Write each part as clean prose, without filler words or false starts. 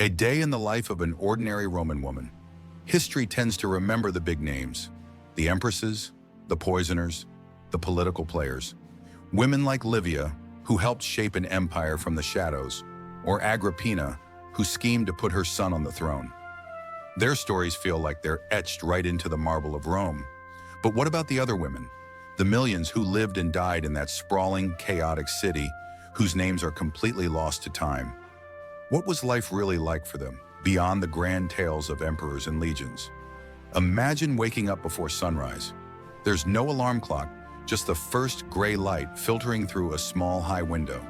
A day in the life of an ordinary Roman woman. History tends to remember the big names, the empresses, the poisoners, the political players. Women like Livia, who helped shape an empire from the shadows, or Agrippina, who schemed to put her son on the throne. Their stories feel like they're etched right into the marble of Rome. But what about the other women? The millions who lived and died in that sprawling, chaotic city, whose names are completely lost to time. What was life really like for them, beyond the grand tales of emperors and legions? Imagine waking up before sunrise. There's no alarm clock, just the first gray light filtering through a small high window.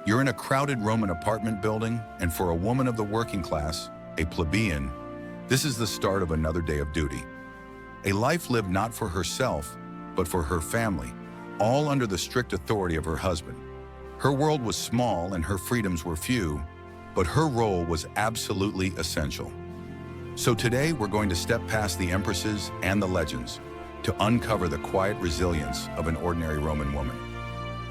You're in a crowded Roman apartment building, and for a woman of the working class, a plebeian, this is the start of another day of duty. A life lived not for herself, but for her family, all under the strict authority of her husband. Her world was small and her freedoms were few, but her role was absolutely essential. So today we're going to step past the empresses and the legends to uncover the quiet resilience of an ordinary Roman woman.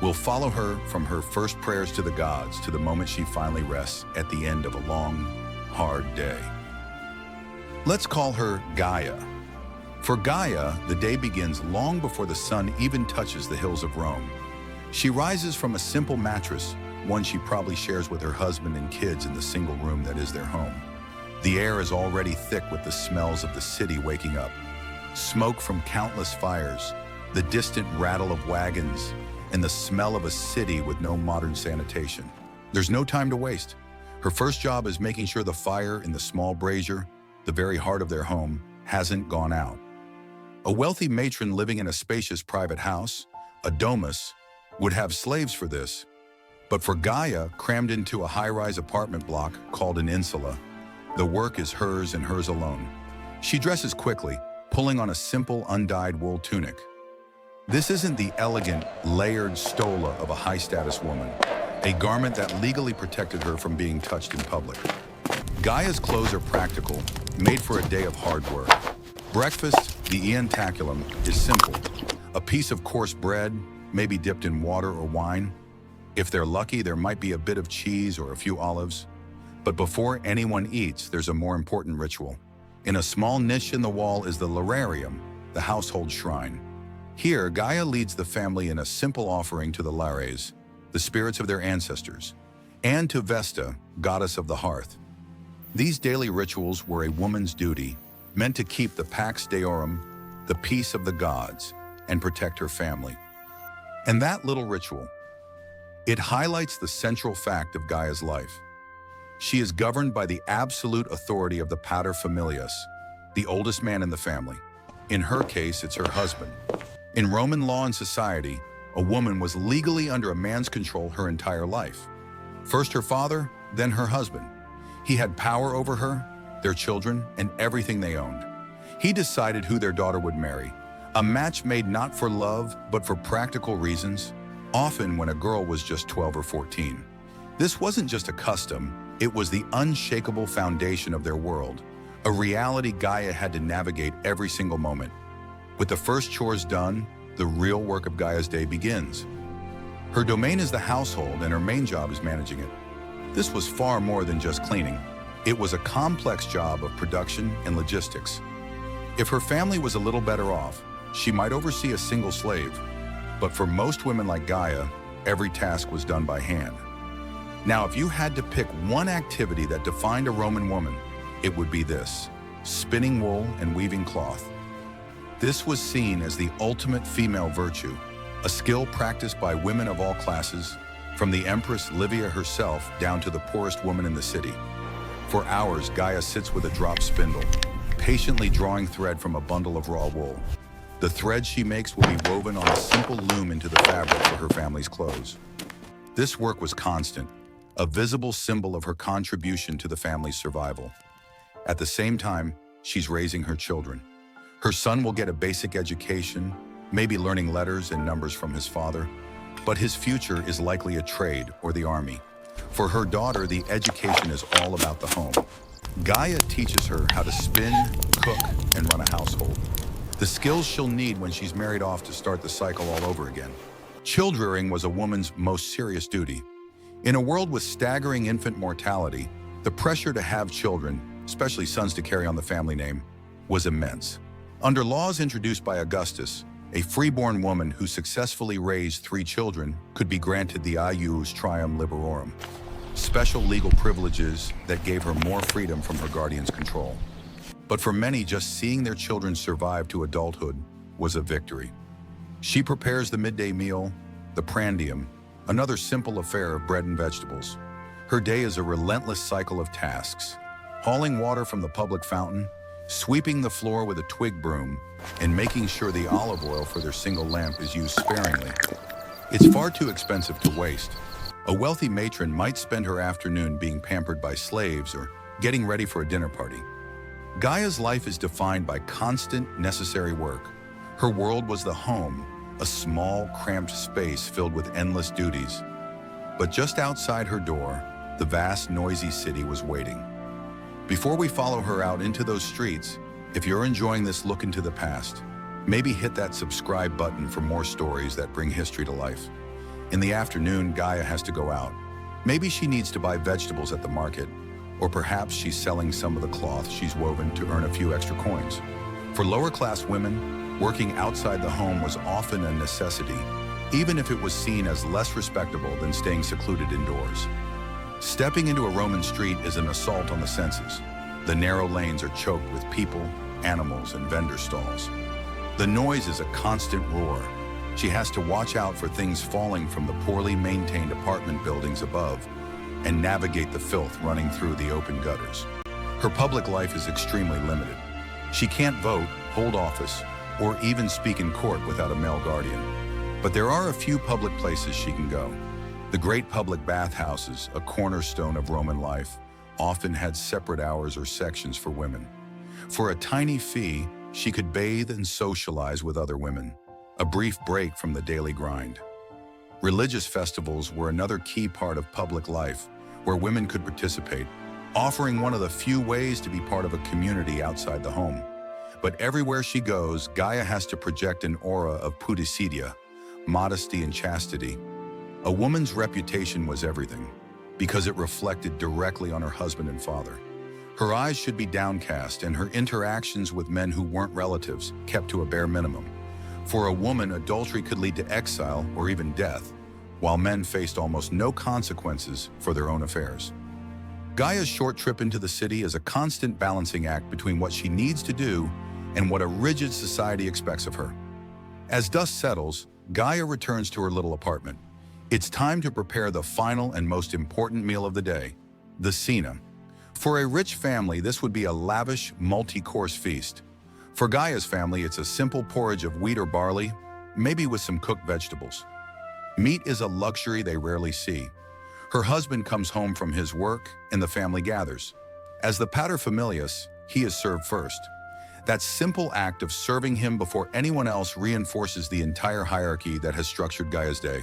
We'll follow her from her first prayers to the gods to the moment she finally rests at the end of a long, hard day. Let's call her Gaia. For Gaia, the day begins long before the sun even touches the hills of Rome. She rises from a simple mattress, one she probably shares with her husband and kids in the single room that is their home. The air is already thick with the smells of the city waking up. Smoke from countless fires, the distant rattle of wagons, and the smell of a city with no modern sanitation. There's no time to waste. Her first job is making sure the fire in the small brazier, the very heart of their home, hasn't gone out. A wealthy matron living in a spacious private house, a domus, would have slaves for this. But for Gaia, crammed into a high-rise apartment block called an Insula, the work is hers and hers alone. She dresses quickly, pulling on a simple undyed wool tunic. This isn't the elegant, layered stola of a high-status woman, a garment that legally protected her from being touched in public. Gaia's clothes are practical, made for a day of hard work. Breakfast, the ientaculum, is simple. A piece of coarse bread, maybe dipped in water or wine. If they're lucky, there might be a bit of cheese or a few olives. But before anyone eats, there's a more important ritual. In a small niche in the wall is the lararium, the household shrine. Here, Gaia leads the family in a simple offering to the lares, the spirits of their ancestors, and to Vesta, goddess of the hearth. These daily rituals were a woman's duty, meant to keep the Pax Deorum, the peace of the gods, and protect her family. And that little ritual, it highlights the central fact of Gaia's life. She is governed by the absolute authority of the pater familias, the oldest man in the family. In her case, it's her husband. In Roman law and society, a woman was legally under a man's control her entire life. First her father, then her husband. He had power over her, their children, and everything they owned. He decided who their daughter would marry, a match made not for love, but for practical reasons, often when a girl was just 12 or 14. This wasn't just a custom, it was the unshakable foundation of their world, a reality Gaia had to navigate every single moment. With the first chores done, the real work of Gaia's day begins. Her domain is the household, and her main job is managing it. This was far more than just cleaning. It was a complex job of production and logistics. If her family was a little better off, she might oversee a single slave. But for most women like Gaia, every task was done by hand. Now, if you had to pick one activity that defined a Roman woman, it would be this: spinning wool and weaving cloth. This was seen as the ultimate female virtue, a skill practiced by women of all classes, from the Empress Livia herself down to the poorest woman in the city. For hours, Gaia sits with a drop spindle, patiently drawing thread from a bundle of raw wool. The thread she makes will be woven on a simple loom into the fabric for her family's clothes. This work was constant, a visible symbol of her contribution to the family's survival. At the same time, she's raising her children. Her son will get a basic education, maybe learning letters and numbers from his father, but his future is likely a trade or the army. For her daughter, the education is all about the home. Gaia teaches her how to spin, cook, and run a household. The skills she'll need when she's married off to start the cycle all over again. Childbearing was a woman's most serious duty. In a world with staggering infant mortality, The pressure to have children, especially sons to carry on the family name, was immense. Under laws introduced by Augustus, a freeborn woman who successfully raised 3 children could be granted the ius trium liberorum, special legal privileges that gave her more freedom from her guardian's control. But for many, just seeing their children survive to adulthood was a victory. She prepares the midday meal, the prandium, another simple affair of bread and vegetables. Her day is a relentless cycle of tasks: hauling water from the public fountain, sweeping the floor with a twig broom, and making sure the olive oil for their single lamp is used sparingly. It's far too expensive to waste. A wealthy matron might spend her afternoon being pampered by slaves or getting ready for a dinner party. Gaia's life is defined by constant, necessary work. Her world was the home, a small, cramped space filled with endless duties. But just outside her door, the vast, noisy city was waiting. Before we follow her out into those streets, if you're enjoying this look into the past, maybe hit that subscribe button for more stories that bring history to life. In the afternoon, Gaia has to go out. Maybe she needs to buy vegetables at the market, or perhaps she's selling some of the cloth she's woven to earn a few extra coins. For lower-class women, working outside the home was often a necessity, even if it was seen as less respectable than staying secluded indoors. Stepping into a Roman street is an assault on the senses. The narrow lanes are choked with people, animals, and vendor stalls. The noise is a constant roar. She has to watch out for things falling from the poorly maintained apartment buildings above and navigate the filth running through the open gutters. Her public life is extremely limited. She can't vote, hold office, or even speak in court without a male guardian. But there are a few public places she can go. The great public bathhouses, a cornerstone of Roman life, often had separate hours or sections for women. For a tiny fee, she could bathe and socialize with other women, a brief break from the daily grind. Religious festivals were another key part of public life, where women could participate, offering one of the few ways to be part of a community outside the home. But everywhere she goes, Gaia has to project an aura of Pudicitia, modesty and chastity. A woman's reputation was everything, because it reflected directly on her husband and father. Her eyes should be downcast, and her interactions with men who weren't relatives kept to a bare minimum. For a woman, adultery could lead to exile or even death, while men faced almost no consequences for their own affairs. Gaia's short trip into the city is a constant balancing act between what she needs to do and what a rigid society expects of her. As dust settles, Gaia returns to her little apartment. It's time to prepare the final and most important meal of the day, the Cena. For a rich family, this would be a lavish, multi-course feast. For Gaia's family, it's a simple porridge of wheat or barley, maybe with some cooked vegetables. Meat is a luxury they rarely see. Her husband comes home from his work, and the family gathers. As the paterfamilias, he is served first. That simple act of serving him before anyone else reinforces the entire hierarchy that has structured Gaia's day.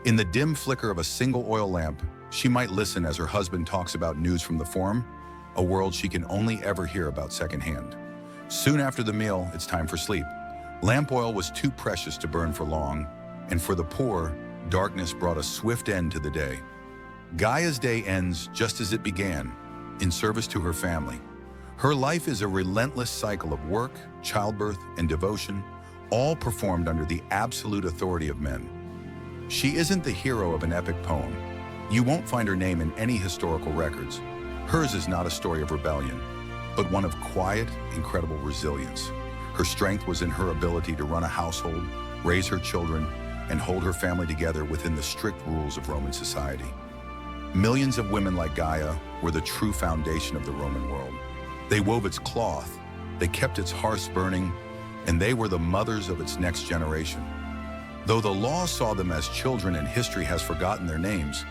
In the dim flicker of a single oil lamp, she might listen as her husband talks about news from the Forum, a world she can only ever hear about secondhand. Soon after the meal, it's time for sleep. Lamp oil was too precious to burn for long, and for the poor, darkness brought a swift end to the day. Gaia's day ends just as it began, in service to her family. Her life is a relentless cycle of work, childbirth, and devotion, all performed under the absolute authority of men. She isn't the hero of an epic poem. You won't find her name in any historical records. Hers is not a story of rebellion, but one of quiet, incredible resilience. Her strength was in her ability to run a household, raise her children, and hold her family together within the strict rules of Roman society. Millions of women like Gaia were the true foundation of the Roman world. They wove its cloth, they kept its hearths burning, and they were the mothers of its next generation. Though the law saw them as children and history has forgotten their names,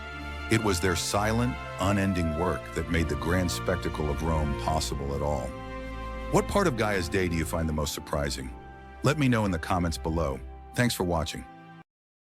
it was their silent, unending work that made the grand spectacle of Rome possible at all. What part of Gaia's day do you find the most surprising? Let me know in the comments below. Thanks for watching.